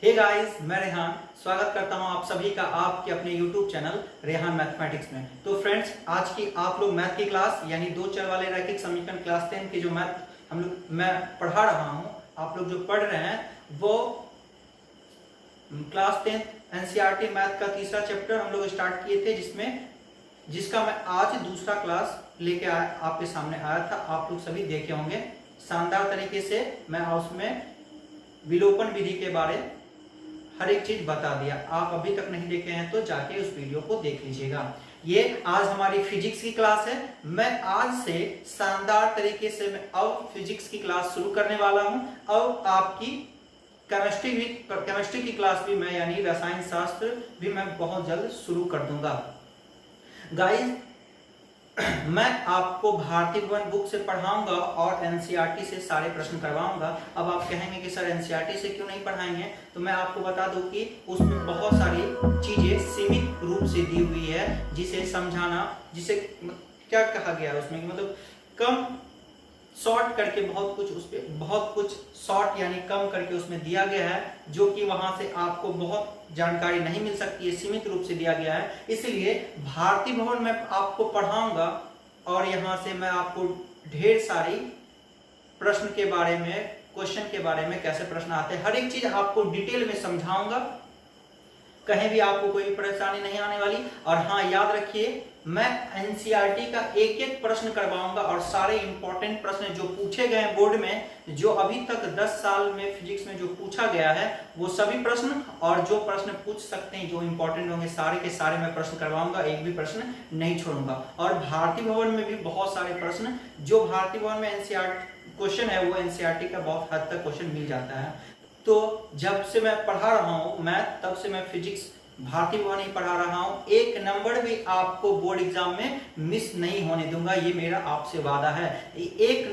Hey guys, मैं रेहान स्वागत करता हूं आप सभी का आपके अपने YouTube चैनल रेहान मैथमेटिक्स में। तो फ्रेंड्स, आज की आप लोग मैथ की क्लास यानी दो चर वाले रैखिक समीकरण क्लास 10 की जो मैथ मैं पढ़ा रहा हूं, आप लोग जो पढ़ रहे हैं वो क्लास 10 एनसीईआरटी मैथ का तीसरा चैप्टर हम लोग स्टार्ट किए थे, जिसका मैं आज दूसरा क्लास लेके आपके सामने आया था। आप लोग सभी देखे होंगे शानदार तरीके से। मैं उसमें विलोपन विधि के बारे हर एक चीज बता दिया। आप अभी तक नहीं देखे हैं तो जाके उस वीडियो को देख लीजिएगा। ये आज हमारी फिजिक्स की क्लास है। मैं आज से शानदार तरीके से मैं अब फिजिक्स की क्लास शुरू करने वाला हूं। अब आपकी केमिस्ट्री की क्लास भी मैं यानी रसायन शास्त्र भी मैं बहुत जल्द शुरू कर दूंगा। गाइस, मैं आपको भारतीय भवन बुक से पढ़ाऊंगा और एनसीईआरटी से सारे प्रश्न करवाऊंगा। अब आप कहेंगे कि सर एनसीईआरटी से क्यों नहीं पढ़ाएंगे, तो मैं आपको बता दूं कि उसमें बहुत सारी चीजें सीमित रूप से दी हुई है, जिसे समझाना, जिसे क्या कहा गया है उसमें, मतलब कम शॉर्ट करके बहुत कुछ शॉर्ट यानी कम करके उसमें दिया गया है, जो कि वहां से आपको बहुत जानकारी नहीं मिल सकती है, सीमित रूप से दिया गया है। इसलिए भारतीय भवन में आपको पढ़ाऊंगा और यहां से मैं आपको ढेर सारी प्रश्न के बारे में, क्वेश्चन के बारे में, कैसे प्रश्न आते हैं, हर एक चीज आपको डिटेल में समझाऊंगा। कहीं भी आपको कोई परेशानी नहीं आने वाली। और हाँ, याद रखिए, मैं एनसीईआरटी का एक एक प्रश्न करवाऊंगा और सारे इंपॉर्टेंट प्रश्न जो पूछे गए हैं बोर्ड में, जो अभी तक 10 साल में फिजिक्स में जो पूछा गया है, वो सभी प्रश्न और जो प्रश्न पूछ सकते हैं, जो इंपॉर्टेंट होंगे, सारे के सारे मैं प्रश्न करवाऊंगा, एक भी प्रश्न नहीं छोड़ूंगा। और भारतीय भवन में भी बहुत सारे प्रश्न, जो भारतीय भवन में एनसीईआरटी क्वेश्चन है, वो एनसीईआरटी का बहुत हद तक क्वेश्चन मिल जाता है। तो जब से मैं पढ़ा रहा हूं मैथ, तब से मैं फिजिक्स भारतीय भवन ही पढ़ा रहा हूं। एक नंबर भी आपको बोर्ड एग्जाम में मिस नहीं होने दूंगा, ये मेरा आपसे वादा है। एक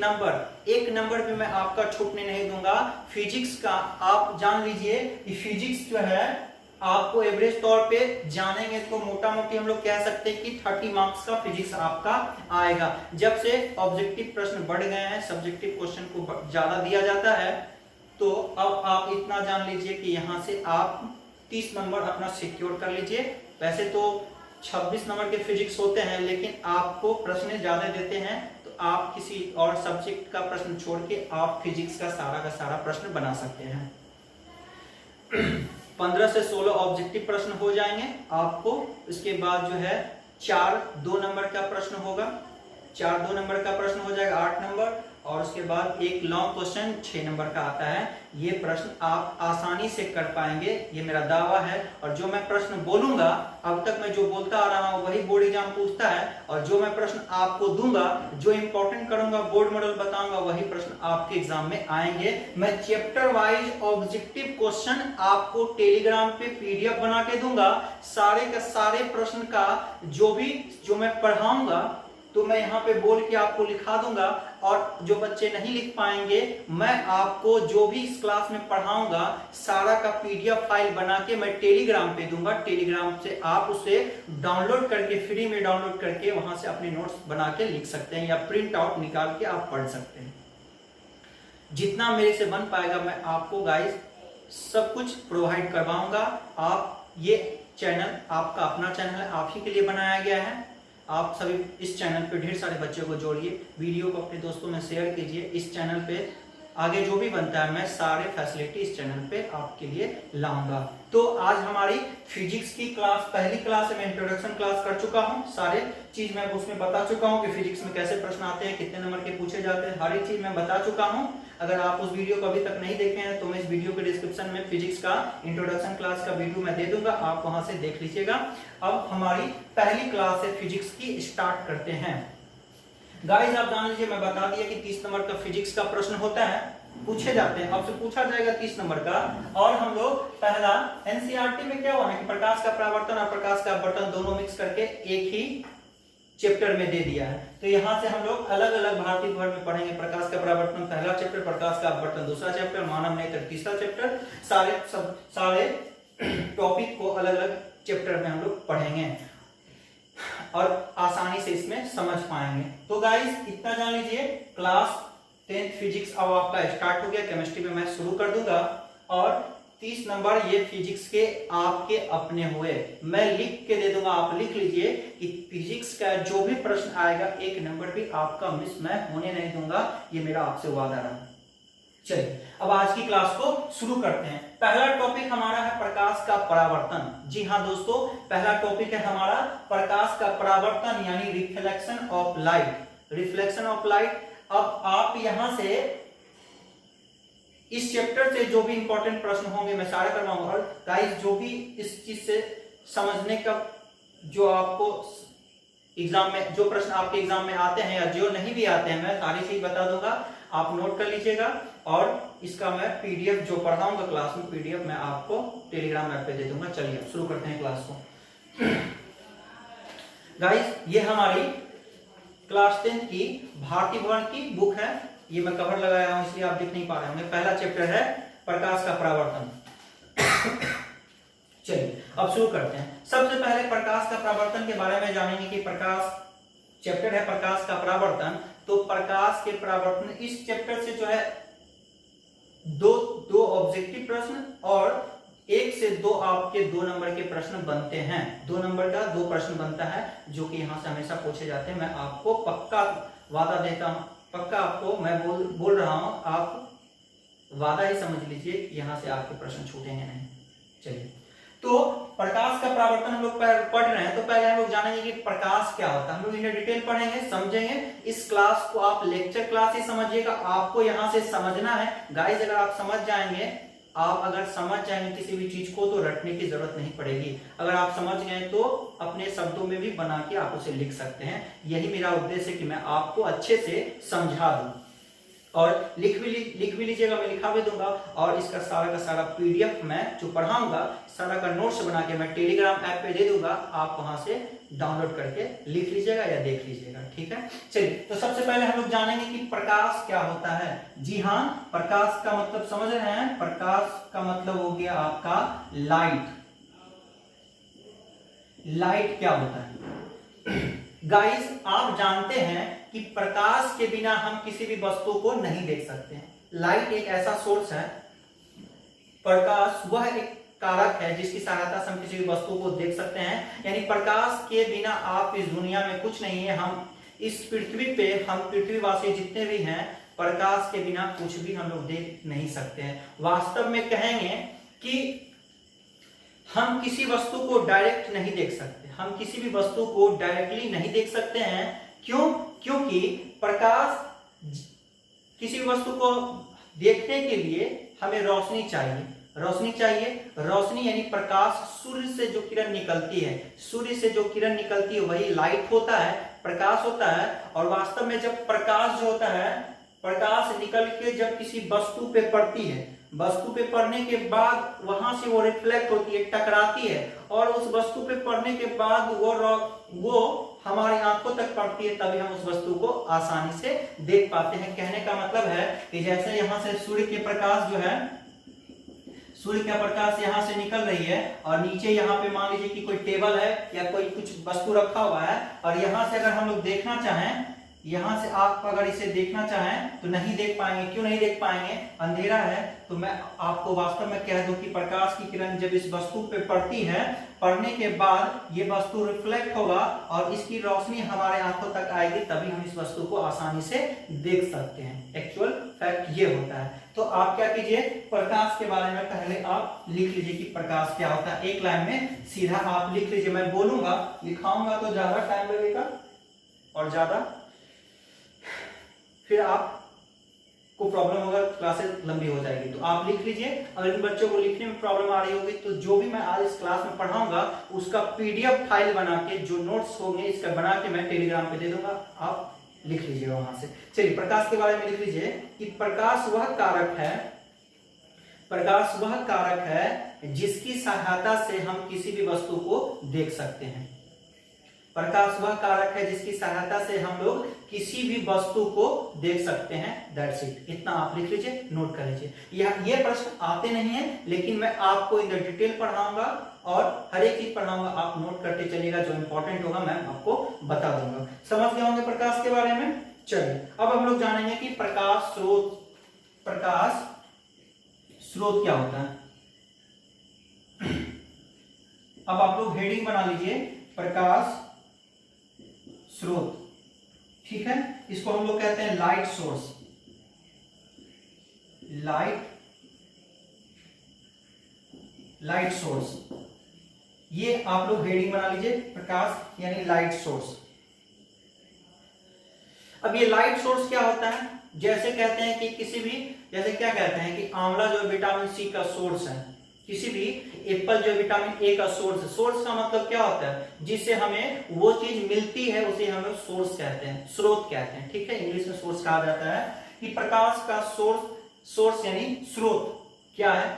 नंबर भी मैं आपका छूटने नहीं दूंगा। फिजिक्स का आप जान लीजिए कि फिजिक्स जो है, आपको एवरेज तौर पे जानेंगे तो मोटा मोटी हम लोग कह सकते हैं कि 30 मार्क्स का फिजिक्स आपका आएगा। जब से ऑब्जेक्टिव प्रश्न बढ़ गए हैं, सब्जेक्टिव क्वेश्चन को ज्यादा दिया जाता है, तो अब आप इतना जान लीजिए कि यहां से आप 30 नंबर अपना सिक्योर कर लीजिए। वैसे तो 26 नंबर के फिजिक्स होते हैं, लेकिन आपको प्रश्न ज्यादा देते हैं, तो आप किसी और सब्जेक्ट का प्रश्न छोड़ के आप फिजिक्स का सारा प्रश्न बना सकते हैं। 15 से 16 ऑब्जेक्टिव प्रश्न हो जाएंगे आपको। इसके बाद जो है 4 2 नंबर का प्रश्न होगा, 4 2 नंबर का प्रश्न हो जाएगा 8 नंबर, और उसके बाद एक लॉन्ग क्वेश्चन 6 नंबर का आता है। ये प्रश्न आप आसानी से कर पाएंगे, ये मेरा दावा है। और जो मैं प्रश्न बोलूंगा, अब तक मैं जो बोलता आ रहा हूं वही बोर्ड एग्जाम पूछता है, और जो मैं प्रश्न आपको दूंगा, जो इंपॉर्टेंट करूंगा, बोर्ड मॉडल बताऊंगा, वही प्रश्न आपके एग्जाम में आएंगे। मैं चैप्टर वाइज ऑब्जेक्टिव क्वेश्चन आपको टेलीग्राम पे पीडीएफ बना के दूंगा। सारे का सारे प्रश्न का जो मैं पढ़ाऊंगा, तो मैं यहाँ पे बोल के आपको लिखा दूंगा। और जो बच्चे नहीं लिख पाएंगे, मैं आपको जो भी इस क्लास में पढ़ाऊंगा, सारा का पीडीएफ फाइल बना के मैं टेलीग्राम पे दूंगा। टेलीग्राम से आप उसे डाउनलोड करके, फ्री में डाउनलोड करके वहां से अपने नोट्स बना के लिख सकते हैं, या प्रिंट आउट निकाल के आप पढ़ सकते हैं। जितना मेरे से बन पाएगा मैं आपको गाइस सब कुछ प्रोवाइड करवाऊंगा। आप, ये चैनल आपका अपना चैनल है, आप ही के लिए बनाया गया है। आप सभी इस चैनल पे ढेर सारे बच्चों को जोड़िए, वीडियो को अपने दोस्तों में शेयर कीजिए। इस चैनल पे आगे जो भी बनता है, मैं सारे फैसिलिटी इस चैनल पे आपके लिए लाऊंगा। तो आज हमारी फिजिक्स की क्लास, पहली क्लास है, मैं इंट्रोडक्शन क्लास कर चुका हूं। सारे चीज मैं उसमें बता चुका हूं कि फिजिक्स में कैसे प्रश्न आते हैं, कितने नंबर के पूछे जाते हैं, हर एक चीज मैं बता चुका हूं। अगर आप उस वीडियो को अभी तक नहीं देखे हैं, तो मैं इस वीडियो के डिस्क्रिप्शन में फिजिक्स का इंट्रोडक्शन क्लास का वीडियो मैं दे दूंगा, आप वहां से देख लीजिएगा। अब हमारी पहली क्लास है फिजिक्स की, स्टार्ट करते हैं। गाइस, आप जान लीजिए, मैं बता दिया कि 30 नंबर का फिजिक्स का प्रश्न होता है, पूछे जाते हैं, आपसे पूछा जाएगा 30 नंबर का। और हम लोग पहला एनसीईआरटी में क्या हुआ है कि प्रकाश का परावर्तन और प्रकाश का अपवर्तन दोनों मिक्स करके एक ही चैप्टर में दे दिया है। तो यहां से हम लोग अलग अलग भारतीय भवन में पढ़ेंगे। प्रकाश का परावर्तन पहला चैप्टर, प्रकाश का अपवर्तन दूसरा चैप्टर, मानव नेत्र तीसरा चैप्टर। सारे टॉपिक को अलग अलग चैप्टर में हम लोग पढ़ेंगे और आसानी से इसमें समझ पाएंगे। तो गाइस, इतना जान लीजिए, क्लास 10 फिजिक्स अब आपका स्टार्ट हो गया। केमिस्ट्री में मैं शुरू कर दूंगा। और 30 नंबर ये फिजिक्स के आपके अपने हुए। मैं लिख के दे दूंगा, आप लिख लीजिए कि फिजिक्स का जो भी प्रश्न आएगा 1 नंबर भी आपका मिस मैं होने नहीं दूंगा, ये मेरा आपसे वादा रहा। चलिए अब आज की क्लास को शुरू करते हैं। पहला टॉपिक हमारा है प्रकाश का परावर्तन। जी हाँ दोस्तों, पहला टॉपिक है हमारा प्रकाश का परावर्तन यानी reflection of light. Reflection of light. अब आप यहां से इस चैप्टर से जो भी इंपॉर्टेंट प्रश्न होंगे मैं सारे करवाऊंगा। और गाइस जो भी इस चीज से समझने का जो आपको एग्जाम में जो प्रश्न आपके एग्जाम में आते हैं या जो नहीं भी आते हैं मैं सारी चीज बता दूंगा, आप नोट कर लीजिएगा। और इसका मैं पीडीएफ जो पढ़ाऊंगा क्लास में, पीडीएफ मैं आपको टेलीग्राम ऐप पे दे दूंगा। चलिए अब शुरू करते हैं क्लास को। गाइस ये हमारी क्लास 10 की भारतीय भवन की बुक है। ये मैं कवर लगाया हूं इसलिए आप देख नहीं पा रहे होंगे। पहला चैप्टर है प्रकाश का परावर्तन। चलिए अब शुरू करते हैं। सबसे पहले प्रकाश का परावर्तन के बारे में जानेंगे कि प्रकाश चैप्टर है प्रकाश का परावर्तन। तो प्रकाश के परावर्तन इस चैप्टर से जो है दो ऑब्जेक्टिव प्रश्न और 1 से 2 आपके 2 नंबर के प्रश्न बनते हैं। 2 नंबर का 2 प्रश्न बनता है जो कि यहां से हमेशा पूछे जाते हैं। मैं आपको पक्का वादा देता हूं, पक्का आपको मैं बोल रहा हूं, आप वादा ही समझ लीजिए कि यहां से आपके प्रश्न छूटेंगे नहीं। चलिए तो प्रकाश का परावर्तन हम लोग पढ़ रहे हैं। तो पहले हम लोग जानेंगे कि प्रकाश क्या होता है। हम लोग इन्हें डिटेल पढ़ेंगे, समझेंगे। इस क्लास को आप लेक्चर क्लास ही समझिएगा, आपको यहां से समझना है। गाइस अगर आप समझ जाएंगे, आप अगर समझ जाएंगे किसी भी चीज को तो रटने की जरूरत नहीं पड़ेगी। अगर आप समझ गए तो अपने शब्दों में भी बना के आप उसे लिख सकते हैं। यही मेरा उद्देश्य है कि मैं आपको अच्छे से समझा दूं। और लिख भी लीजिएगा, मैं लिखा भी दूंगा। और इसका सारा का सारा पीडीएफ मैं जो पढ़ाऊंगा सारा का नोट्स बना के मैं टेलीग्राम ऐप पे दे दूंगा, आप वहां से डाउनलोड करके लिख लीजिएगा या देख लीजिएगा। ठीक है, चलिए तो सबसे पहले हम लोग जानेंगे कि प्रकाश क्या होता है। जी हाँ, प्रकाश का मतलब समझ रहे हैं। प्रकाश का मतलब हो गया आपका लाइट। लाइट क्या होता है गाइस, आप जानते हैं कि प्रकाश के बिना हम किसी भी वस्तु को नहीं देख सकते हैं। लाइट एक ऐसा सोर्स है, प्रकाश वह एक कारक है जिसकी सहायता से हम किसी भी वस्तु को देख सकते हैं। यानी प्रकाश के बिना आप इस दुनिया में कुछ नहीं है। हम इस पृथ्वी पे, हम पृथ्वीवासी जितने भी हैं, प्रकाश के बिना कुछ भी हम लोग देख नहीं सकते हैं। वास्तव में कहेंगे कि हम किसी वस्तु को डायरेक्ट नहीं देख सकते। हम किसी भी वस्तु को डायरेक्टली नहीं देख सकते हैं। क्यों? क्योंकि प्रकाश किसी भी वस्तु को देखने के लिए हमें रोशनी चाहिए। रोशनी चाहिए। रोशनी यानी प्रकाश, सूर्य से जो किरण निकलती है, सूर्य से जो किरण निकलती है वही लाइट होता है, प्रकाश होता है। और वास्तव में जब प्रकाश जो होता है, प्रकाश निकल के जब किसी वस्तु पे पड़ती है, वस्तु पे पड़ने के बाद वहां से वो रिफ्लेक्ट होती है, टकराती है, और उस वस्तु पे पड़ने के बाद वो हमारी आंखों तक पड़ती है, तभी हम उस वस्तु को आसानी से देख पाते हैं। कहने का मतलब है कि जैसे यहां से सूर्य के प्रकाश जो है, सूर्य का प्रकाश यहां से निकल रही है और नीचे यहाँ पे मान लीजिए कि कोई टेबल है या कोई कुछ वस्तु रखा हुआ है, और यहां से अगर हम लोग देखना चाहें, यहां से आप अगर इसे देखना चाहें तो नहीं देख पाएंगे। क्यों नहीं देख पाएंगे? अंधेरा है। तो मैं आपको वास्तव में कह दूं कि प्रकाश की किरण जब इस वस्तु पे पड़ती है, पड़ने के बाद ये वस्तु रिफ्लेक्ट होगा और इसकी रोशनी हमारे आंखों तक आएगी, तभी हम इस वस्तु को आसानी से देख सकते हैं। एक्चुअल फैक्ट ये होता है। तो आप क्या कीजिए, प्रकाश के बारे में पहले आप लिख लीजिए कि प्रकाश क्या होता है। एक लाइन में सीधा आप लिख लीजिए। मैं बोलूंगा, लिखाऊंगा तो ज्यादा टाइम लगेगा और ज्यादा फिर आपको प्रॉब्लम होगा, क्लासेस लंबी हो जाएगी। तो आप लिख लीजिए। अगर इन बच्चों को लिखने में प्रॉब्लम आ रही होगी तो जो भी मैं आज इस क्लास में पढ़ाऊंगा उसका पीडीएफ फाइल बना के, जो नोट्स होंगे इसका बना के मैं टेलीग्राम पे दे दूंगा, आप लिख लीजिए वहां से। चलिए प्रकाश के बारे में लिख लीजिए कि प्रकाश वह कारक है, प्रकाश वह कारक है जिसकी सहायता से हम किसी भी वस्तु को देख सकते हैं। प्रकाश वह कारक है जिसकी सहायता से हम लोग किसी भी वस्तु को देख सकते हैं। That's it. इतना आप लिख लीजिए, नोट कर लीजिए। ये प्रश्न आते नहीं है, लेकिन मैं आपको इन डिटेल पढ़ाऊंगा और हर एक चीज पढ़ाऊंगा, आप नोट करते चलिएगा। जो इंपॉर्टेंट होगा मैं आपको बता दूंगा। समझ गए होंगे प्रकाश के बारे में। चलिए अब हम लोग जानेंगे कि प्रकाश स्रोत क्या होता है। अब आप लोग हेडिंग बना लीजिए प्रकाश स्रोत, ठीक है। इसको हम लोग कहते हैं लाइट सोर्स, लाइट सोर्स। ये आप लोग हेडिंग बना लीजिए प्रकाश यानी लाइट सोर्स। अब ये लाइट सोर्स क्या होता है, जैसे कहते हैं कि किसी भी, जैसे क्या कहते हैं कि आंवला जो विटामिन सी का सोर्स है, किसी भी एप्पल जो विटामिन ए का सोर्स है। सोर्स का मतलब क्या होता है, जिससे हमें वो चीज मिलती है उसे हम लोग सोर्स कहते हैं, स्रोत कहते हैं, ठीक है। इंग्लिश में सोर्स कहा जाता है कि प्रकाश का सोर्स यानी स्रोत क्या है,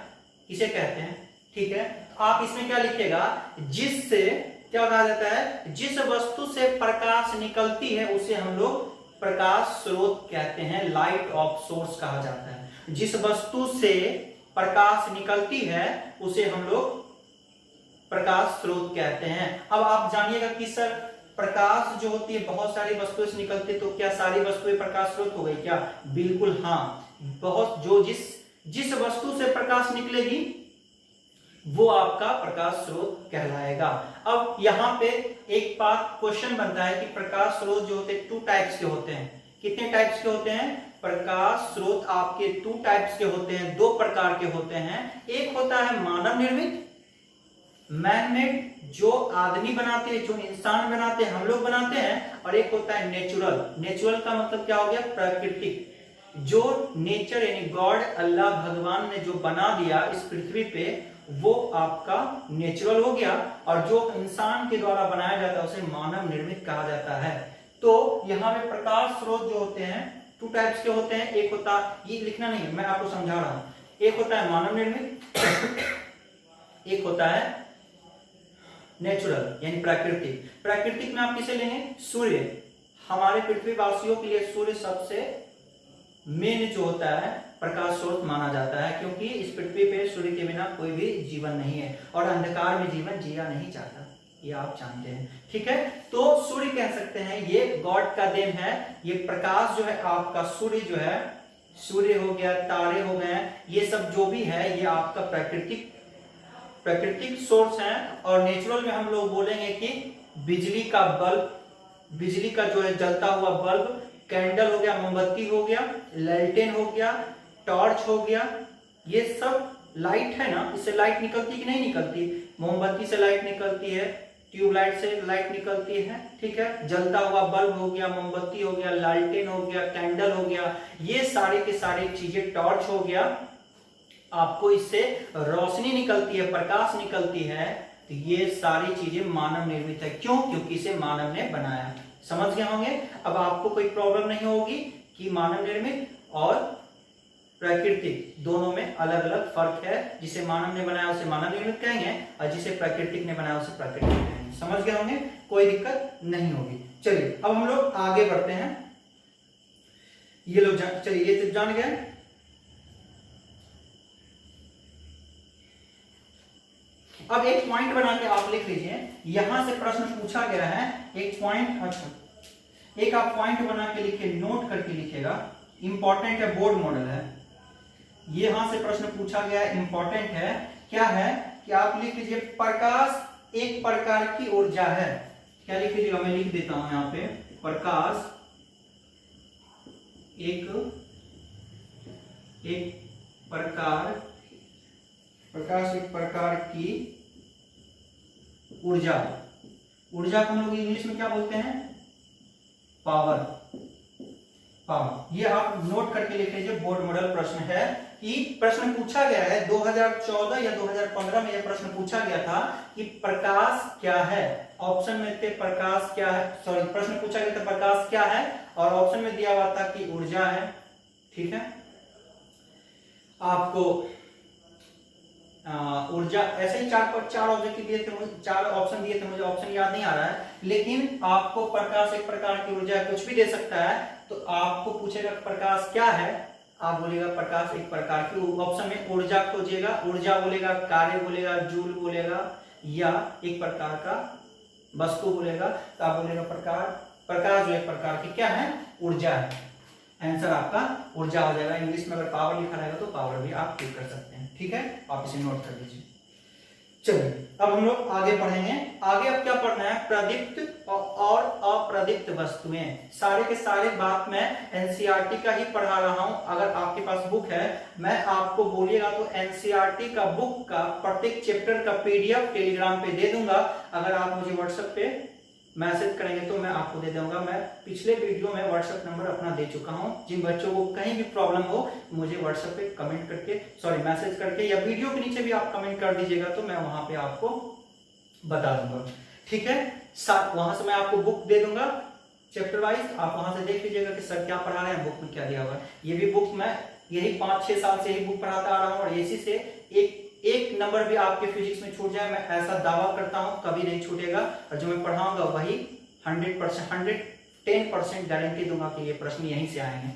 किसे कहते हैं, ठीक है। आप इसमें क्या लिखिएगा, जिससे क्या कहा जाता है, जिस वस्तु से प्रकाश निकलती है उसे हम लोग प्रकाश स्रोत कहते हैं, लाइट ऑफ सोर्स कहा जाता है। जिस वस्तु से प्रकाश निकलती है उसे हम लोग प्रकाश स्रोत कहते हैं। अब आप जानिएगा कि सर प्रकाश जो होती है बहुत सारी वस्तुओं से निकलती है, तो क्या सारी वस्तुएं प्रकाश स्रोत हो गई क्या? बिल्कुल हाँ, बहुत जो जिस वस्तु से प्रकाश निकलेगी वो आपका प्रकाश स्रोत कहलाएगा। अब यहाँ पे एक बात क्वेश्चन बनता है कि प्रकाश स्रोत जो होते हैं 2 टाइप्स के होते हैं। कितने टाइप्स के होते हैं? प्रकाश स्रोत आपके 2 टाइप्स के होते हैं, 2 प्रकार के होते हैं। एक होता है मानव निर्मित, मैनमेड, जो आदमी बनाते हैं, जो इंसान बनाते हैं, हम लोग बनाते हैं। और एक होता है नेचुरल। नेचुरल का मतलब क्या हो गया? प्राकृतिक। जो नेचर यानी गॉड, अल्लाह भगवान ने जो बना दिया इस पृथ्वी पे, वो आपका नेचुरल हो गया। और जो इंसान के द्वारा बनाया जाता है उसे मानव निर्मित कहा जाता है। तो यहाँ पे प्रकाश स्रोत जो होते हैं 2 टाइप्स के होते हैं। एक होता, ये लिखना नहीं है, मैं आपको समझा रहा हूं। एक होता है मानव निर्मित, एक होता है नेचुरल यानी प्राकृतिक। प्राकृतिक में आप किसे लेंगे? सूर्य। हमारे पृथ्वीवासियों के लिए सूर्य सबसे मेन जो होता है प्रकाश स्रोत माना जाता है, क्योंकि इस पृथ्वी पे सूर्य के बिना कोई भी जीवन नहीं है और अंधकार में जीवन जिया नहीं जाता, ये आप जानते हैं, ठीक है। तो सूर्य कह सकते हैं, ये गॉड का देन है। ये प्रकाश जो है आपका, सूर्य जो है, सूर्य हो गया, तारे हो गए, ये सब जो भी है ये आपका प्राकृतिक सोर्स है। और नेचुरल में हम लोग बोलेंगे कि बिजली का बल्ब, बिजली का जो है जलता हुआ बल्ब, कैंडल हो गया, मोमबत्ती हो गया, लैल्टेन हो गया, टॉर्च हो गया, ये सब लाइट है ना। इससे लाइट निकलती कि नहीं निकलती? मोमबत्ती से लाइट निकलती है, ट्यूबलाइट से लाइट निकलती है, ठीक है। जलता हुआ बल्ब हो गया, मोमबत्ती हो गया, लालटेन हो गया, कैंडल हो गया, ये सारे के सारे चीजें, टॉर्च हो गया, आपको इससे रोशनी निकलती है, प्रकाश निकलती है। तो ये सारी चीजें मानव निर्मित है। क्यों? क्योंकि इसे मानव ने बनाया। समझ गए होंगे? अब आपको कोई प्रॉब्लम नहीं होगी कि मानव निर्मित और प्राकृतिक दोनों में अलग अलग फर्क है। जिसे मानव ने बनाया उसे मानव निर्मित कहेंगे और जिसे प्राकृतिक ने बनाया उसे प्राकृतिक कहेंगे। समझ गए होंगे? कोई दिक्कत नहीं होगी। चलिए अब हम लोग आगे बढ़ते हैं। ये लोग चलिए ये तो जान गए। अब एक पॉइंट बना के आप लिख लीजिए, यहां से प्रश्न पूछा गया है एक पॉइंट। अच्छा, एक आप पॉइंट बना के लिखिए, नोट करके लिखिएगा, इंपॉर्टेंट है, बोर्ड मॉडल है। यहां से प्रश्न पूछा गया है, इंपॉर्टेंट है। क्या है कि आप लिख लीजिए प्रकाश एक प्रकार की ऊर्जा है। क्या लिख लीजिएगा? मैं लिख देता हूं यहां पे, प्रकाश एक प्रकार की ऊर्जा। ऊर्जा को हम लोग इंग्लिश में क्या बोलते हैं? पावर। ये आप नोट करके लिख लीजिए, बोर्ड मॉडल प्रश्न है। कि प्रश्न पूछा गया है 2014 या 2015 में, यह प्रश्न पूछा गया था कि प्रकाश क्या है। ऑप्शन में थे प्रकाश क्या है, सॉरी, प्रश्न पूछा गया था प्रकाश क्या है और ऑप्शन में दिया हुआ था कि ऊर्जा है, ठीक है। आपको ऊर्जा ऐसे ही चार ऑब्जेक्टिव दिए थे, 4 ऑप्शन दिए थे, मुझे ऑप्शन याद नहीं आ रहा है, लेकिन आपको प्रकाश एक प्रकार की ऊर्जा कुछ भी दे सकता है। तो आपको पूछेगा प्रकाश क्या है, आप बोलेगा प्रकाश एक प्रकार की, ऑप्शन में ऊर्जा खोजिएगा, ऊर्जा बोलेगा, कार्य बोलेगा, जूल बोलेगा, या एक प्रकार का वस्तु बोलेगा, तो आप बोलेगा प्रकाश जो एक प्रकार की क्या है? ऊर्जा है। आंसर आपका ऊर्जा हो जाएगा। इंग्लिश में अगर पावर लिखा रहेगा तो पावर भी आप टिक कर सकते हैं, ठीक है। आप इसे नोट कर लीजिए। चलिए अब हम लोग आगे पढ़ेंगे। आगे अब क्या पढ़ना है, प्रदीप्त और अप्रदीप्त वस्तुएं। सारे के सारे बात मैं एनसीईआरटी का ही पढ़ा रहा हूं। अगर आपके पास बुक है, मैं आपको बोलिएगा तो एनसीईआरटी का बुक का प्रत्येक चैप्टर का पीडीएफ टेलीग्राम पे दे दूंगा। अगर आप मुझे व्हाट्सएप पे मैसेज करेंगे तो मैं आपको दे दूंगा। मैं पिछले वीडियो में व्हाट्सएप नंबर अपना दे चुका हूं। जिन बच्चों को कहीं भी प्रॉब्लम हो मुझे व्हाट्सएप पे कमेंट करके मैसेज करके या वीडियो के नीचे भी आप कमेंट कर दीजिएगा तो मैं वहां पे आपको बता दूंगा। ठीक है, साथ वहां से मैं आपको बुक दे दूंगा चैप्टर वाइज, आप वहां से देख लीजिएगा कि सर क्या पढ़ा रहे हैं, बुक में क्या दिया हुआ है। ये भी बुक मैं यही 5-6 साल से ही बुक पढ़ाता आ रहा हूँ और इसी से एक नंबर भी आपके फिजिक्स में छूट जाए मैं ऐसा दावा करता हूं कभी नहीं छूटेगा। और जो मैं पढ़ाऊंगा वही 110% गारंटी दूंगा कि ये प्रश्न यहीं से आएंगे।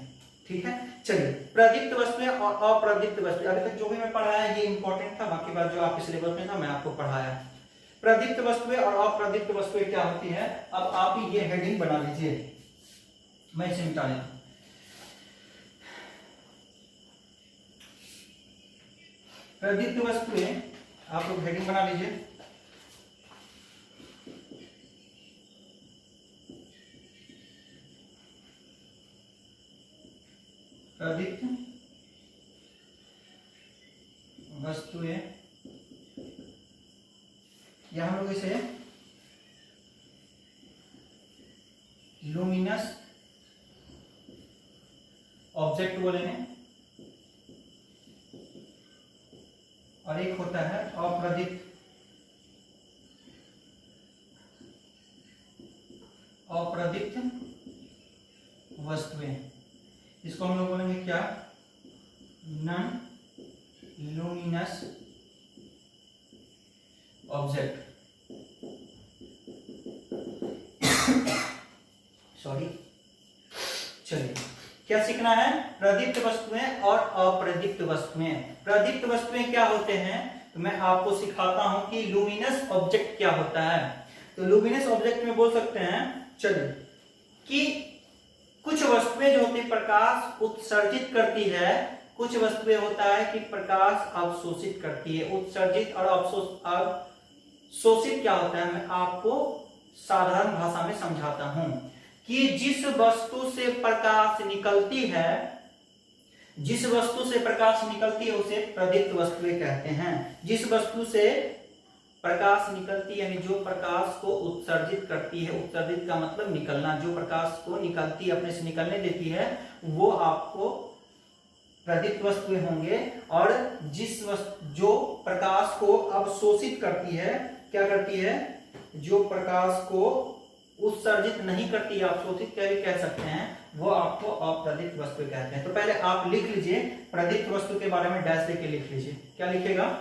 ठीक है, चलिए प्रदीप्त वस्तुएं और अप्रदीप्त वस्तुएं। अभी तक जो भी मैं पढ़ाया ये इंपॉर्टेंट था, बाकी बात जो आपके सिलेबस में था मैं आपको पढ़ाया। प्रदीप्त वस्तुएं और अप्रदीप्त वस्तुएं क्या होती है, अब आप ही ये हेडिंग बना लीजिए, मैं इसे मिटा लेता हूं। प्रदीप्त वस्तुएं आप लोग हेडिंग बना लीजिए। प्रदीप्त वस्तुएं, या हम लोग इसे लुमिनस ऑब्जेक्ट बोलेंगे, और एक होता है अप्रदीप्त वस्तुएं। इसको हम लोग बोलेंगे क्या, नॉन लुमिनस ऑब्जेक्ट। सॉरी, चलिए क्या सीखना है, प्रदीप्त वस्तुएं और अप्रदीप्त वस्तुएं। प्रदीप्त वस्तुएं क्या होते हैं तो मैं आपको सिखाता हूं कि लुमिनस ऑब्जेक्ट क्या होता है। तो लुमिनस ऑब्जेक्ट में बोल सकते हैं, चलिए, कि कुछ वस्तुएं जो होती है प्रकाश उत्सर्जित करती है, कुछ वस्तुएं होता है कि प्रकाश अवशोषित करती है। उत्सर्जित और अवशोषित क्या होता है मैं आपको साधारण भाषा में समझाता हूं कि जिस वस्तु से प्रकाश निकलती है, जिस वस्तु से प्रकाश निकलती है उसे प्रदीप्त वस्तुएं कहते हैं। जिस वस्तु से प्रकाश निकलती है यानी जो प्रकाश को उत्सर्जित करती है, उत्सर्जित का मतलब निकलना, जो प्रकाश को निकलती अपने से निकलने देती है वो आपको प्रदीप्त वस्तुएं होंगे। और जिस वस्तु जो प्रकाश को अवशोषित करती है, क्या करती है, जो प्रकाश को उत्सर्जित नहीं करती, अवशोषित कह सकते हैं, वो आपको अप्रदीप्त वस्तु कहते हैं। तो पहले आप लिख लीजिए, प्रदीप्त वस्तु के बारे में डैश लेके लिख लीजिए। क्या लिखेगा,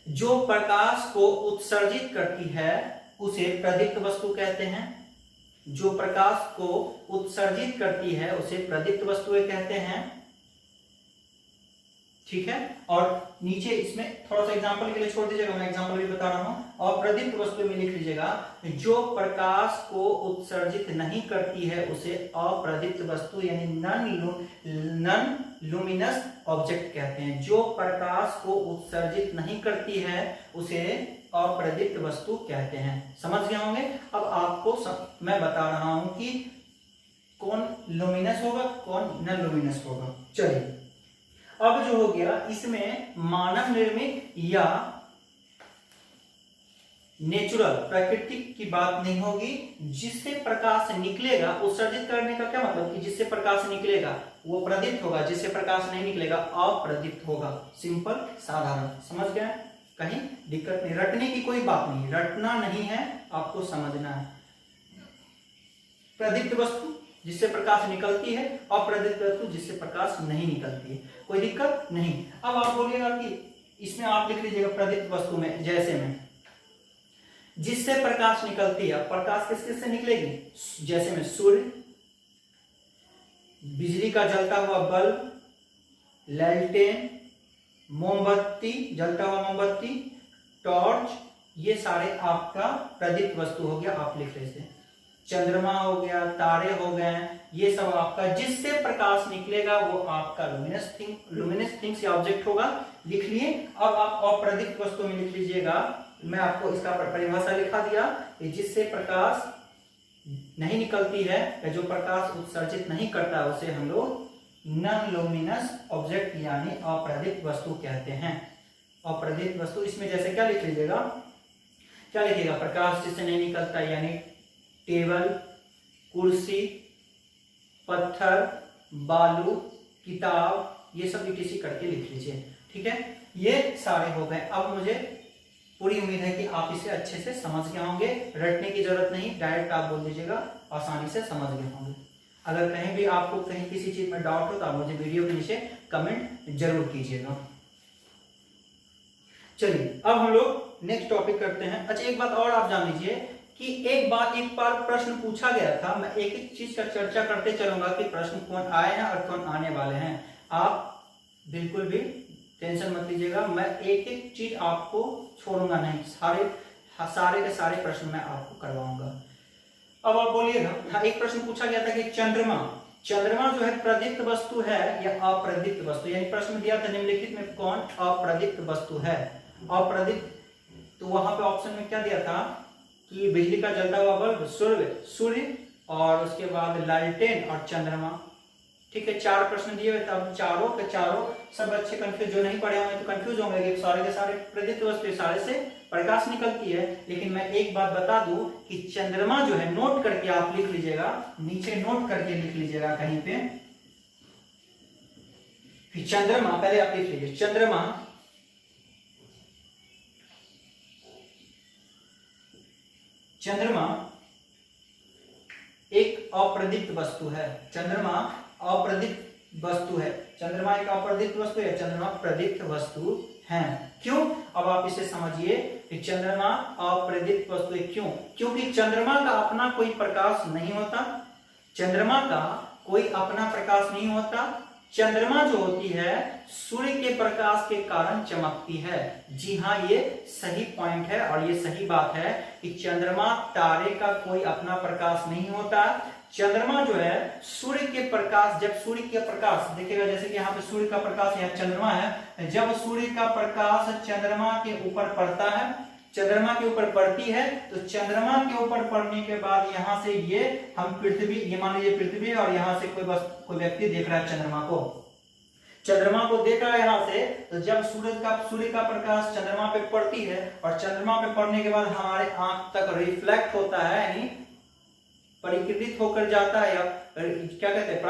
जो प्रकाश को उत्सर्जित करती है उसे प्रदीप्त वस्तु कहते हैं। जो प्रकाश को उत्सर्जित करती है उसे प्रदीप्त वस्तुएं कहते हैं। ठीक है, और नीचे इसमें थोड़ा सा एग्जांपल के लिए छोड़ दीजिएगा, मैं एग्जांपल भी बता रहा हूं। और प्रदीप्त वस्तु में लिख लीजिएगा, जो प्रकाश को उत्सर्जित नहीं करती है उसे अप्रदीप्त वस्तु यानी नॉन लुमिनस ऑब्जेक्ट कहते हैं। जो प्रकाश को उत्सर्जित नहीं करती है उसे अप्रदीप्त वस्तु कहते हैं। समझ गए होंगे। अब आपको मैं बता रहा हूं कि कौन लुमिनस होगा कौन नॉन लुमिनस होगा। चलिए, अब जो हो गया, इसमें मानव निर्मित या नेचुरल प्राकृतिक की बात नहीं होगी। जिससे प्रकाश निकलेगा, उत्सर्जित करने का क्या मतलब कि जिससे प्रकाश निकलेगा वो प्रदीप्त होगा, जिससे प्रकाश नहीं निकलेगा अप्रदीप्त होगा। सिंपल, साधारण, समझ गए, कहीं दिक्कत नहीं, रटने की कोई बात नहीं, रटना नहीं है, आपको समझना है। प्रदीप्त वस्तु जिससे प्रकाश निकलती है, अप्रदीप्त वस्तु जिससे प्रकाश नहीं निकलती है, कोई दिक्कत नहीं। अब आप बोलिएगा कि इसमें आप लिख लीजिएगा प्रदीप्त वस्तु में, जैसे में जिससे प्रकाश निकलती है, प्रकाश किस किस से निकलेगी, जैसे में सूर्य, बिजली का जलता हुआ बल्ब, लैलटेन, मोमबत्ती, जलता हुआ मोमबत्ती, टॉर्च, ये सारे आपका प्रदीप्त वस्तु हो गया। आप लिख लीजिए चंद्रमा हो गया, तारे हो गए, ये सब आपका जिससे प्रकाश निकलेगा वो आपका लुमिनस थिंग्स या ऑब्जेक्ट होगा। लिख लिए। अब आप अप्रदीप्त वस्तु में लिख लीजिएगा, मैं आपको इसका परिभाषा लिखा दिया कि जिससे प्रकाश नहीं निकलती है या जो प्रकाश उत्सर्जित नहीं करता है उसे हम लोग नॉन लुमिनस ऑब्जेक्ट यानी अप्रदीप्त वस्तु कहते हैं। अप्रदीप्त वस्तु, इसमें जैसे क्या लिख लीजिएगा, क्या लिखिएगा, प्रकाश जिससे नहीं निकलता यानी टेबल, कुर्सी, पत्थर, बालू, किताब, ये सब ETC करके लिख लीजिए। ठीक है, ये सारे हो गए। अब मुझे पूरी उम्मीद है कि आप इसे अच्छे से समझ गए होंगे, रटने की जरूरत नहीं, डायरेक्ट आप बोल दीजिएगा, आसानी से समझ गए होंगे। अगर कहीं भी आपको कहीं किसी चीज में डाउट हो तो आप मुझे वीडियो के नीचे कमेंट जरूर कीजिएगा। चलिए अब हम लोग नेक्स्ट टॉपिक करते हैं। अच्छा, एक बात और आप जान लीजिए कि एक बार प्रश्न पूछा गया था, मैं एक एक चीज का चर्चा करते चलूंगा कि प्रश्न कौन आए हैं और कौन आने वाले हैं। आप बिल्कुल भी टेंशन मत लीजिएगा, मैं एक एक चीज आपको छोड़ूंगा नहीं, सारे के सारे प्रश्न मैं आपको करवाऊंगा। अब आप बोलिएगा, हाँ, एक प्रश्न पूछा गया था कि चंद्रमा जो है प्रदीप्त वस्तु है या अप्रदीप्त वस्तु, यानी प्रश्न दिया था निम्नलिखित में कौन अप्रदीप्त वस्तु है। अप्रदीप्त, तो वहां पे ऑप्शन में क्या दिया था कि बिजली का जलता हुआ बल्ब, सूर्य और उसके बाद लालटेन और चंद्रमा। ठीक है, 4 प्रश्न दिए हुए, तब चारों के चारों सब बच्चे कंफ्यूज, जो नहीं पढ़े होंगे तो कंफ्यूज होंगे कि सारे के सारे प्रदीप्त वस्तु, सारे से प्रकाश निकलती है। लेकिन मैं एक बात बता दूं कि चंद्रमा जो है, नोट करके आप लिख लीजिएगा, नीचे नोट करके लिख लीजिएगा कहीं पे कि चंद्रमा, पहले आप लिख लीजिए चंद्रमा एक अप्रदीप्त वस्तु है। चंद्रमा अप्रदीप्त वस्तु है। चंद्रमा एक अप्रदीप्त वस्तु है, चंद्रमा प्रदीप्त वस्तु है। क्यों? अब आप इसे समझिए कि चंद्रमा अप्रदीप्त वस्तु है। क्यों? क्योंकि चंद्रमा का अपना कोई प्रकाश नहीं होता। चंद्रमा का कोई अपना प्रकाश नहीं होता। चंद्रमा जो होती है सूर्य के प्रकाश के कारण चमकती है। जी हाँ, ये सही पॉइंट है और ये सही बात है कि चंद्रमा तारे का कोई अपना प्रकाश नहीं होता। चंद्रमा जो है सूर्य के प्रकाश, जब सूर्य के प्रकाश देखिएगा, जैसे कि यहाँ पे सूर्य का प्रकाश, यहाँ चंद्रमा है, जब सूर्य का प्रकाश चंद्रमा के ऊपर पड़ता है, चंद्रमा के ऊपर पड़ती है, तो चंद्रमा के ऊपर पड़ने के बाद यहाँ से ये हम पृथ्वी, ये मान लीजिए पृथ्वी है और यहाँ से कोई व्यक्ति देख रहा है चंद्रमा को देख रहा है यहाँ से, तो जब सूर्य का प्रकाश चंद्रमा पे पड़ती है और चंद्रमा पे पड़ने के बाद हमारे आंख तक रिफ्लेक्ट होता है, यानी परिकृत होकर जाता है, या क्या कहते हैं,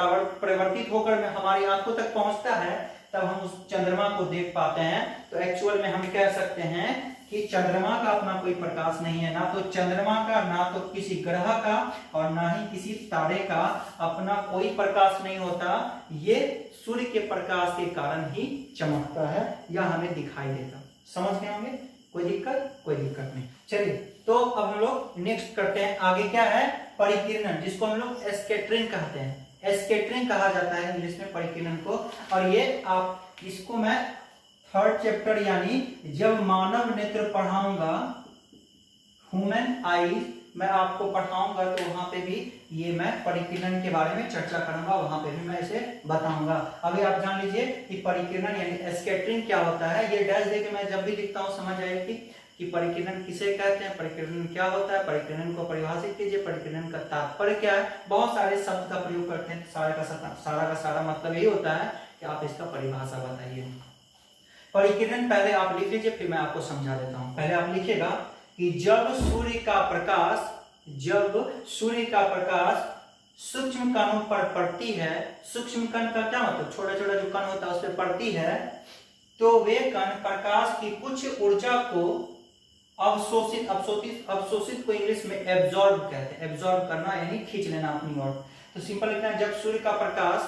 परिवर्तित होकर हमारी आंखों तक पहुंचता है, तब हम उस चंद्रमा को देख पाते हैं। तो एक्चुअल में हम कह सकते हैं कि चंद्रमा का अपना कोई प्रकाश नहीं है, ना तो चंद्रमा का, ना तो किसी ग्रह का और ना ही किसी तारे का अपना कोई प्रकाश नहीं होता। ये सूर्य के प्रकाश के कारण ही चमकता है या हमें दिखाई देता। समझ गए होंगे? कोई दिक्कत नहीं। चलिए, तो अब हम लोग नेक्स्ट करते हैं। आगे क्या है? परिकिरण, जिसको हम लोग स्कैटरिंग कहते हैं। स्कैटरिंग कहा जाता है इंग्लिश में परिकिरण को। और ये आप इसको मैं 3rd चैप्टर यानी जब मानव नेत्र पढ़ाऊंगा, ह्यूमन आईज, मैं आपको पढ़ाऊंगा तो वहां पे भी ये मैं परिकिरण के बारे में चर्चा करूंगा, वहां पे भी मैं इसे बताऊंगा। अभी आप जान लीजिए कि परिकिरण यानी स्कैटरिंग क्या होता है। ये डैश देके मैं जब भी लिखता हूं समझ आएगी कि परिकिरण किसे कहते हैं, परिकिरण क्या होता है, परिकिरण को परिभाषित कीजिए, परिकिरण का तात्पर्य क्या है। बहुत सारे शब्द का प्रयोग करते हैं, सारा का सारा मतलब यही होता है कि आप इसका परिभाषा बताइए। परिकिरण पहले आप लिख लीजिए, फिर मैं आपको समझा देता हूं। पहले आप लिखिएगा कि जब सूर्य का प्रकाश सूक्ष्म कणों पर पड़ती है, सूक्ष्म कण का क्या मतलब, छोटा छोटा जो कण होता है उस पर पड़ती है, तो वे कण प्रकाश की कुछ ऊर्जा को अवशोषित को इंग्लिश में एब्जॉर्ब कहते हैं। एब्जॉर्ब करना यानी खींच लेना अपनी ओर। तो सिंपल लिखना है, जब सूर्य का प्रकाश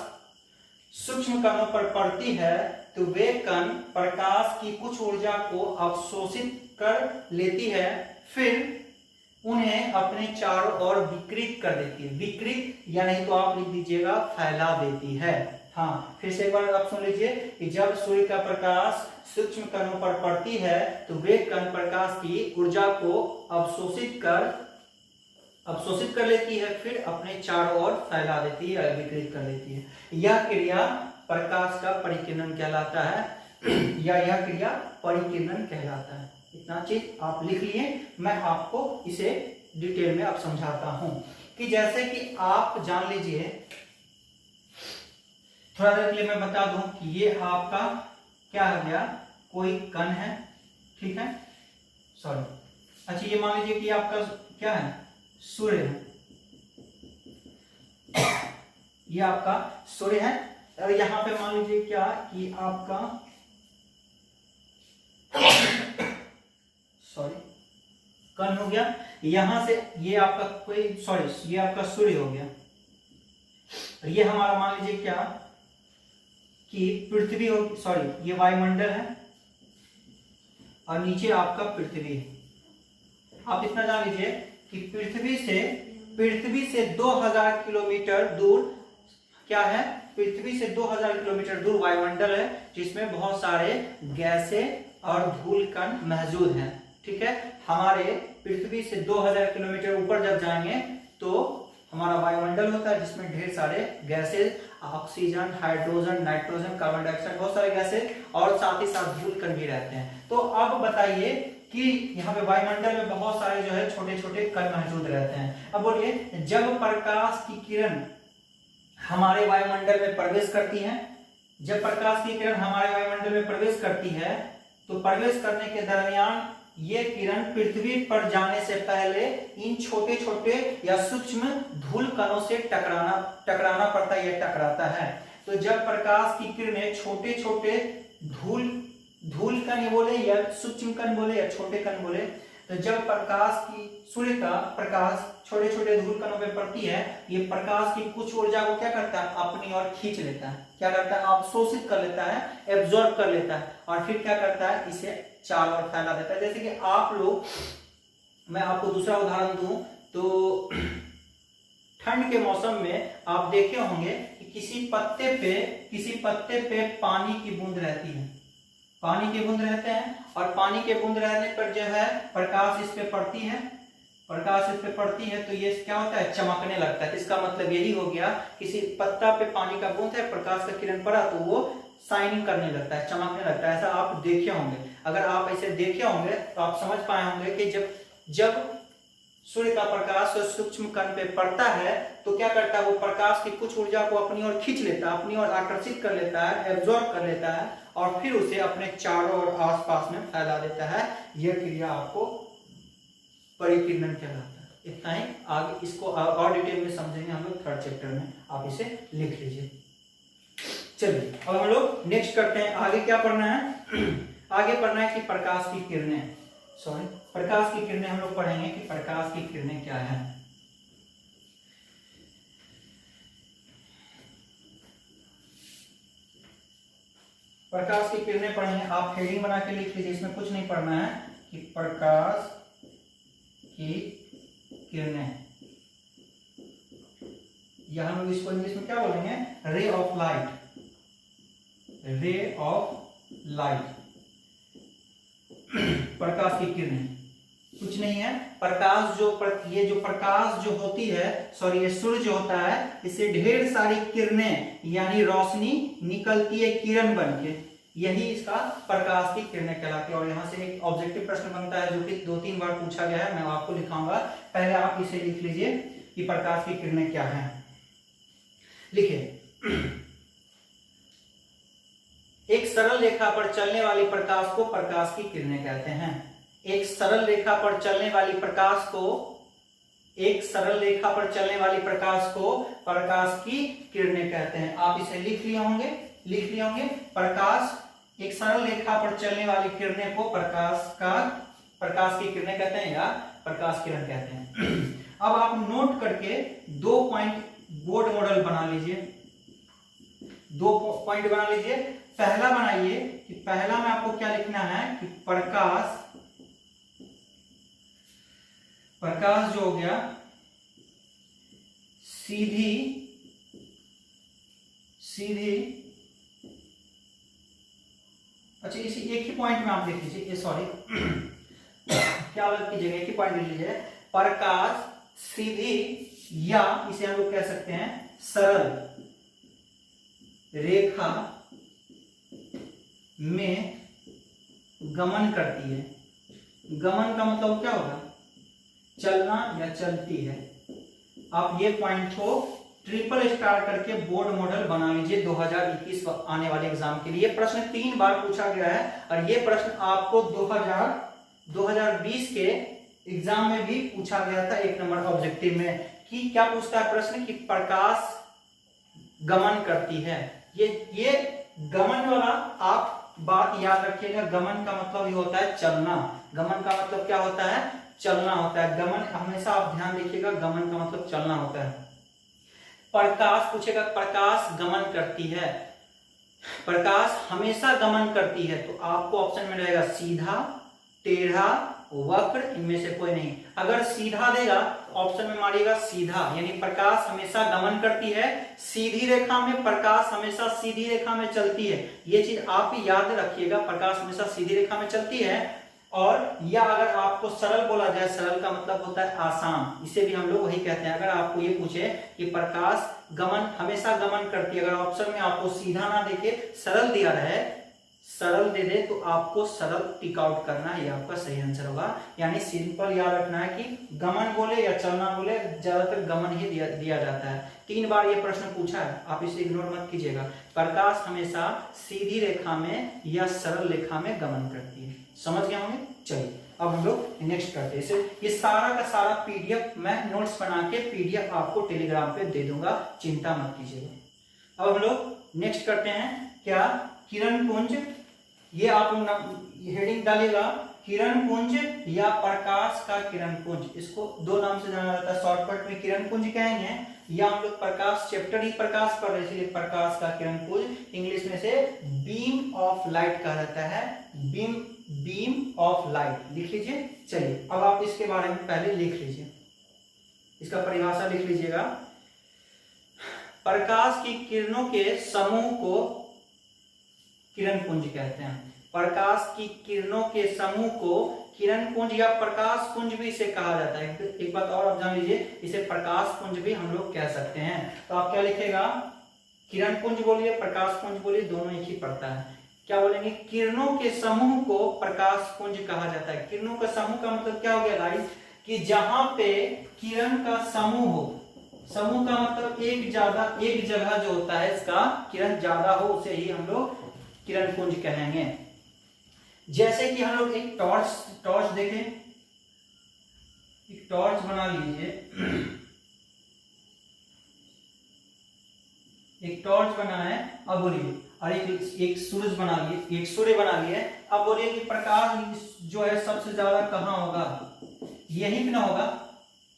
सूक्ष्म कणों पर पड़ती है तो वे कण प्रकाश की कुछ ऊर्जा को अवशोषित कर लेती है, फिर उन्हें अपने चारों ओर विकृत कर देती है। विकृत या नहीं तो आप लिख दीजिएगा फैला देती है। हाँ, फिर से एक बार आप सुन लीजिए कि जब सूर्य का प्रकाश सूक्ष्म कणों पर पड़ती है तो वे कण प्रकाश की ऊर्जा को अवशोषित कर अवशोषित कर लेती है, फिर अपने चारों ओर फैला देती है या विकृत कर देती है। यह क्रिया प्रकाश का परिकिरणन कहलाता है या यह क्रिया परिकिरणन कहलाता है। इतना चीज आप लिख लिए, मैं आपको इसे डिटेल में अब समझाता हूं कि जैसे कि आप जान लीजिए, थोड़ा देर के लिए मैं बता दूं कि ये आपका क्या हो गया, कोई कण है, ठीक है, सॉरी, अच्छा ये मान लीजिए कि आपका क्या है, सूर्य है, ये आपका सूर्य है, और यहां पे मान लीजिए क्या कि आपका सॉरी कण हो गया, यहां से ये आपका कोई सॉरी ये आपका सूर्य हो गया, और ये हमारा मान लीजिए क्या कि पृथ्वी हो, सॉरी ये वायुमंडल है और नीचे आपका पृथ्वी है। आप इतना जान लीजिए कि पृथ्वी से 2000 किलोमीटर दूर क्या है, पृथ्वी से 2000 किलोमीटर दूर वायुमंडल है, जिसमें बहुत सारे गैसें और धूल कण मौजूद हैं, ठीक है। हमारे पृथ्वी से 2000 किलोमीटर ऊपर जब जाएंगे तो हमारा वायुमंडल होता है, जिसमें ढेर सारे gases, oxygen, hydrogen, nitrogen, carbon dioxide, बहुत सारे गैसेज और साथ ही साथ धूल कण भी रहते हैं। तो अब बताइए कि यहाँ पे वायुमंडल में बहुत सारे जो है छोटे छोटे कण मौजूद रहते हैं। अब बोलिए, जब प्रकाश की किरण हमारे वायुमंडल में प्रवेश करती है, जब प्रकाश की किरण हमारे वायुमंडल में प्रवेश करती है, तो प्रवेश करने के दरमियान ये किरण पृथ्वी पर जाने से पहले इन छोटे छोटे या सूक्ष्म धूल कणों से टकराना पड़ता है या टकराता है। तो जब प्रकाश की किरणें छोटे छोटे धूल कण बोले या सूक्ष्म कण बोले या छोटे कण बोले, तो जब सूर्य का प्रकाश छोटे छोटे धूल कणों पे पड़ती है, ये प्रकाश की कुछ ऊर्जा को क्या करता है, अपनी ओर खींच लेता है, क्या करता है, अवशोषित कर लेता है, एब्जॉर्ब कर लेता है, और फिर क्या करता है, इसे चारों ओर फैला देता है। जैसे कि आप लोग, मैं आपको दूसरा उदाहरण दूं तो ठंड के मौसम में आप देखे होंगे कि किसी पत्ते पे पानी की बूंद रहती है, पानी के बूंद रहते हैं, और पानी के बूंद रहने पर जो है प्रकाश इस पे पड़ती है, तो ये क्या होता है, चमकने लगता है। इसका मतलब यही हो गया, किसी पत्ता पे पानी का बूंद है, प्रकाश का किरण पड़ा तो वो शाइनिंग करने लगता है, चमकने लगता है। ऐसा आप देखे होंगे, अगर आप ऐसे देखे होंगे तो आप समझ पाए होंगे कि जब सूर्य का प्रकाश सूक्ष्म कण पे पड़ता है तो क्या करता है, वो प्रकाश की कुछ ऊर्जा को अपनी ओर खींच लेता है, अपनी ओर आकर्षित कर लेता है, एब्जॉर्ब कर लेता है, और फिर उसे अपने चारों ओर आसपास में फैला देता है। यह क्रिया आपको परिकिरणन कहलाता है। इतना ही, आगे इसको और डिटेल में समझेंगे हम लोग थर्ड चैप्टर में, आप इसे लिख लीजिए। चलिए अब हम लोग नेक्स्ट करते हैं, आगे क्या पढ़ना है आगे पढ़ना है कि प्रकाश की किरणें, प्रकाश की किरणें हम लोग पढ़ेंगे कि प्रकाश की किरणें क्या है। प्रकाश की किरणें पढ़ेंगे, आप हेडिंग बना के लिख लीजिए, इसमें कुछ नहीं पढ़ना है कि प्रकाश की किरणें, या हम लोग इसको इंग्लिश में क्या बोलेंगे, ray of light, ray of light, प्रकाश की किरणें कुछ नहीं है। प्रकाश ये जो प्रकाश जो होती है, सॉरी ये सूर्य जो होता है, इससे ढेर सारी किरणें यानी रोशनी निकलती है किरण बन के, यही इसका प्रकाश की किरणें कहलाती है। और यहाँ से एक ऑब्जेक्टिव प्रश्न बनता है जो कि 2-3 बार पूछा गया है, मैं आपको लिखाऊंगा, पहले आप इसे लिख लीजिए कि प्रकाश की किरणें क्या है। लिखिए, एक सरल रेखा पर चलने वाली प्रकाश को प्रकाश की किरणें कहते हैं। एक सरल रेखा पर चलने वाली प्रकाश को प्रकाश की किरणें कहते हैं। आप इसे लिख लिए होंगे। प्रकाश, एक सरल रेखा पर चलने वाली किरणें को प्रकाश की किरणें कहते हैं या प्रकाश किरण कहते हैं। अब आप नोट करके 2 पॉइंट बोर्ड मॉडल बना लीजिए, 2 पॉइंट बना लीजिए। पहला बनाइए कि पहला में आपको क्या लिखना है कि प्रकाश जो हो गया सीधी अच्छा, इसी एक ही पॉइंट में आप देख लीजिए, सॉरी क्या अलग कीजिएगा, एक ही पॉइंट लिख लीजिए। प्रकाश सीधी या इसे हम लोग कह सकते हैं सरल रेखा में गमन करती है। गमन का मतलब क्या होगा? चलना या चलती है। आप ये पॉइंट को ट्रिपल स्टार करके बोर्ड मॉडल बना लीजिए 2021 आने वाले एग्जाम के लिए। प्रश्न 3 बार पूछा गया है और ये प्रश्न आपको 2020 के एग्जाम में भी पूछा गया था 1 नंबर ऑब्जेक्टिव में। कि क्या पूछता है प्रश्न? कि प्रकाश गमन करती है। ये गमन वाला आप बात याद रखिएगा। गमन का मतलब ये होता है चलना। गमन का मतलब क्या होता है? चलना होता है। गमन हमेशा आप ध्यान रखिएगा, गमन का मतलब चलना होता है। प्रकाश पूछेगा, प्रकाश गमन करती है, प्रकाश हमेशा गमन करती है, तो आपको ऑप्शन में रहेगा सीधा, टेढ़ा, वक्र, इनमें से कोई नहीं। अगर सीधा देगा तो ऑप्शन में मारिएगा सीधा, यानी प्रकाश हमेशा गमन करती है। सीधी रेखा में प्रकाश हमेशा सीधी रेखा में चलती है। ये चीज आप ही याद रखिएगा, प्रकाश हमेशा सीधी रेखा में चलती है। और या अगर आपको सरल बोला जाए, सरल का मतलब होता है आसान, इसे भी हम लोग वही कहते हैं। अगर आपको ये पूछे कि प्रकाश गमन हमेशा गमन करती है, अगर ऑप्शन में आपको सीधा ना देके सरल दिया रहे, सरल दे दे, तो आपको सरल टिक आउट करना है, ये आपका सही आंसर होगा। यानी सिंपल याद रखना है कि गमन बोले या चलना बोले, ज्यादातर गमन ही दिया जाता है। 3 बार ये प्रश्न पूछा है, आप इसे इग्नोर मत कीजिएगा। प्रकाश हमेशा सीधी रेखा में या सरल रेखा में गमन करती है। समझ गए होंगे? चलिए अब हम लोग नेक्स्ट करते हैं। ये सारा का सारा पीडीएफ मैं नोट्स बना के पीडीएफ आपको टेलीग्राम पे दे दूंगा, चिंता मत कीजिएगा। अब हम लोग नेक्स्ट करते हैं क्या? किरण पुंज। ये आप हेडिंग डालिएगा, किरण पुंज या प्रकाश का किरण पुंज। इसको 2 नाम से जाना जाता है, शॉर्टकट में किरण पुंज कहेंगे, या हम लोग प्रकाश चैप्टर ही प्रकाश पढ़ रहे हैं इसलिए प्रकाश का किरण पुंज। इंग्लिश में से बीम ऑफ लाइट कहा जाता है, बीम ऑफ लाइट लिख लीजिए। चलिए अब आप इसके बारे में पहले लिख लीजिए, इसका परिभाषा लिख लीजिएगा। प्रकाश की किरणों के समूह को किरण पुंज कहते हैं। प्रकाश की किरणों के समूह को किरण पुंज या प्रकाश पुंज भी इसे कहा जाता है। एक बात और आप जान लीजिए, इसे प्रकाश पुंज भी हम लोग कह सकते हैं। तो आप क्या लिखेगा? किरण पुंज बोलिए, प्रकाश पुंज बोलिए, दोनों एक ही पड़ता है। क्या बोलेंगे? किरणों के समूह को प्रकाश पुंज कहा जाता है। किरणों का समूह का मतलब क्या हो गया गाइस? कि जहां पे किरण का समूह हो, समूह का मतलब एक जगह जो होता है इसका किरण ज्यादा हो, उसे ही हम लोग किरण पुंज कहेंगे। जैसे कि हम लोग एक टॉर्च देखें, एक टॉर्च बना लीजिए, एक टॉर्च बना है, अब बोलिए, और एक सूरज बना लिए, एक सूर्य बना लिए। अब बोलिए कि प्रकाश जो है सबसे ज्यादा कहाँ होगा? यहीं पे ना होगा?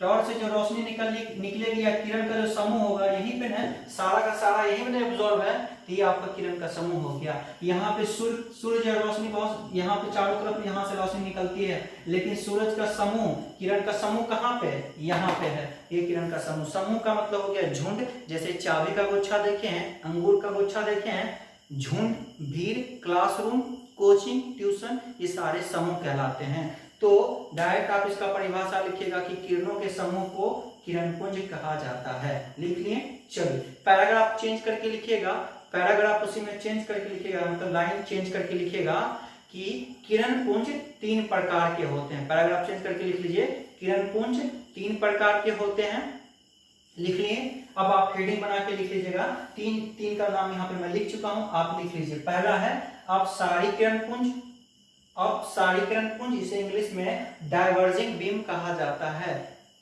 टॉर्च से जो रोशनी निकलेगी या किरण का जो समूह होगा यहीं पे ना, सारा का सारा यहीं पे एब्जॉर्ब है, तो ये आपका किरण का समूह हो गया। यहाँ पे सूरज है, रोशनी बहुत, यहाँ पे चारों तरफ यहाँ से रोशनी निकलती है, लेकिन सूरज का समूह, किरण का समूह कहाँ पे है? यहाँ पे है। ये किरण का समूह। समूह का मतलब हो गया झुंड। जैसे चाबी का गुच्छा देखे हैं, अंगूर का गुच्छा देखे हैं, झुंड, भीड़, क्लासरूम, कोचिंग, ट्यूशन, ये सारे समूह कहलाते हैं। तो डायरेक्ट आप इसका परिभाषा लिखिएगा कि किरणों के समूह को किरण पुंज कहा जाता है। लिख लिए? चलिए पैराग्राफ चेंज करके लिखिएगा, पैराग्राफ उसी में चेंज करके लिखिएगा, मतलब लाइन चेंज करके लिखिएगा कि किरण पुंज 3 प्रकार के होते हैं। पैराग्राफ चेंज करके लिख लीजिए, किरण पुंज 3 प्रकार के होते हैं। लिख लिए? अब आप हेडिंग बना के लिख लीजिएगा। 3 का नाम यहाँ पे मैं लिख चुका हूं, आप लिख लीजिए। पहला है अपसारी किरण पुंज। अपसारी किरण पुंज, इसे इंग्लिश में डाइवर्जिंग बीम कहा जाता है।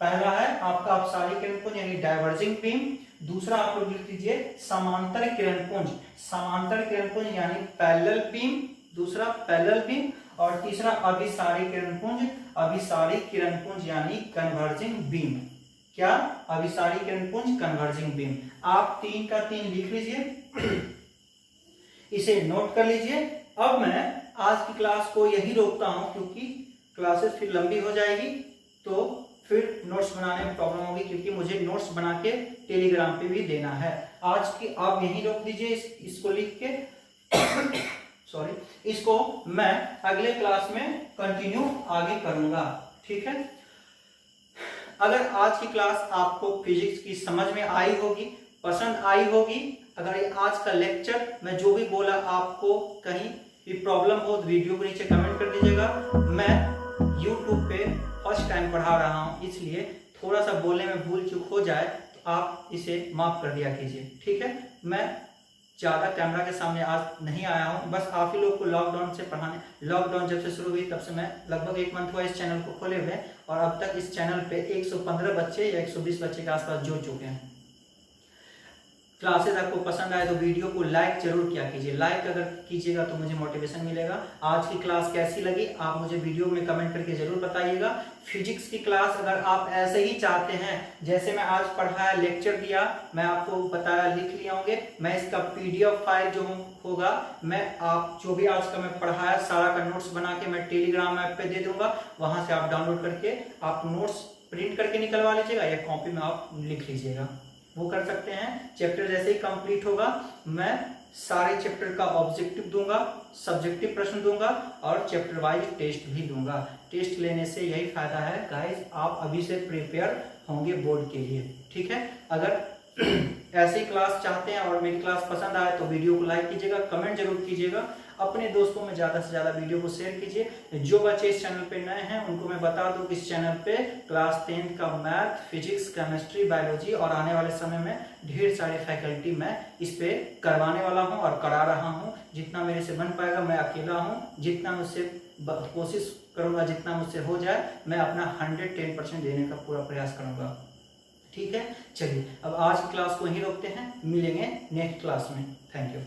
पहला है आपका अपसारी किरण पुंज यानी डाइवर्जिंग बीम। दूसरा आप लोग लिख लीजिए समांतर किरण पुंज। समांतर किरण पुंज यानी पैरेलल बीम, दूसरा पैरेलल बीम। और तीसरा अभिसारी किरण पुंज। अभिसारी किरण पुंज यानी कन्वर्जिंग बीम। क्या? अभिसारी किरण पुंज, कन्वर्जिंग बीम। आप 3 का 3 लिख लीजिए, इसे नोट कर लीजिए। अब मैं आज की क्लास को यही रोकता हूं, क्योंकि क्लासेस फिर लंबी हो जाएगी, तो फिर नोट्स बनाने में प्रॉब्लम होगी, क्योंकि मुझे नोट्स बना के टेलीग्राम पे भी देना है। आज की आप यही रोक दीजिए, इसको लिख के सॉरी, इसको मैं अगले क्लास में कंटिन्यू आगे करूंगा। ठीक है? अगर आज की क्लास आपको फिजिक्स की समझ में आई होगी, पसंद आई होगी, अगर ये आज का लेक्चर मैं जो भी बोला आपको कहीं भी प्रॉब्लम हो तो वीडियो के नीचे कमेंट कर दीजिएगा। मैं YouTube पे फर्स्ट टाइम पढ़ा रहा हूँ, इसलिए थोड़ा सा बोलने में भूल चूक हो जाए तो आप इसे माफ कर दिया कीजिए, ठीक है। मैं ज़्यादा कैमरा के सामने आज नहीं आया हूँ, बस आप ही लोग को लॉकडाउन से पढ़ाने, लॉकडाउन जब से शुरू हुई तब से मैं लगभग 1 मंथ हुआ इस चैनल को खोले हुए और अब तक इस चैनल पे 115 बच्चे या 120 बच्चे के आसपास जुड़ चुके हैं। क्लासेस आपको पसंद आए तो वीडियो को लाइक जरूर किया कीजिए, लाइक अगर कीजिएगा तो मुझे मोटिवेशन मिलेगा। आज की क्लास कैसी लगी आप मुझे वीडियो में कमेंट करके जरूर बताइएगा। फिजिक्स की क्लास अगर आप ऐसे ही चाहते हैं जैसे मैं आज पढ़ाया, लेक्चर दिया, मैं आपको बताया, लिख लिए होंगे, मैं इसका PDF फाइल जो होगा मैं आप जो भी आज का मैं पढ़ाया सारा का नोट्स बना के मैं टेलीग्राम ऐप पे दे दूंगा, वहां से आप डाउनलोड करके आप नोट्स प्रिंट करके निकलवा लीजिएगा या कॉपी में आप लिख लीजिएगा, वो कर सकते हैं। चैप्टर जैसे ही कंप्लीट होगा मैं सारे चैप्टर का ऑब्जेक्टिव दूंगा, सब्जेक्टिव प्रश्न दूंगा और चैप्टर वाइज टेस्ट भी दूंगा। टेस्ट लेने से यही फायदा है गाइस, आप अभी से प्रिपेयर होंगे बोर्ड के लिए, ठीक है। अगर ऐसी क्लास चाहते हैं और मेरी क्लास पसंद आए तो वीडियो को लाइक कीजिएगा, कमेंट जरूर कीजिएगा, अपने दोस्तों में ज़्यादा से ज़्यादा वीडियो को शेयर कीजिए। जो बच्चे इस चैनल पे नए हैं उनको मैं बता दूं कि इस चैनल पे क्लास 10 का मैथ, फिजिक्स, केमिस्ट्री, बायोलॉजी और आने वाले समय में ढेर सारे फैकल्टी मैं इस पे करवाने वाला हूँ और करा रहा हूँ। जितना मेरे से बन पाएगा, मैं अकेला हूँ, जितना मुझसे कोशिश करूँगा, जितना मुझसे हो जाए मैं अपना 110% देने का पूरा प्रयास करूँगा, ठीक है। चलिए अब आज की क्लास को यहीं रोकते हैं, मिलेंगे नेक्स्ट क्लास में। Thank you.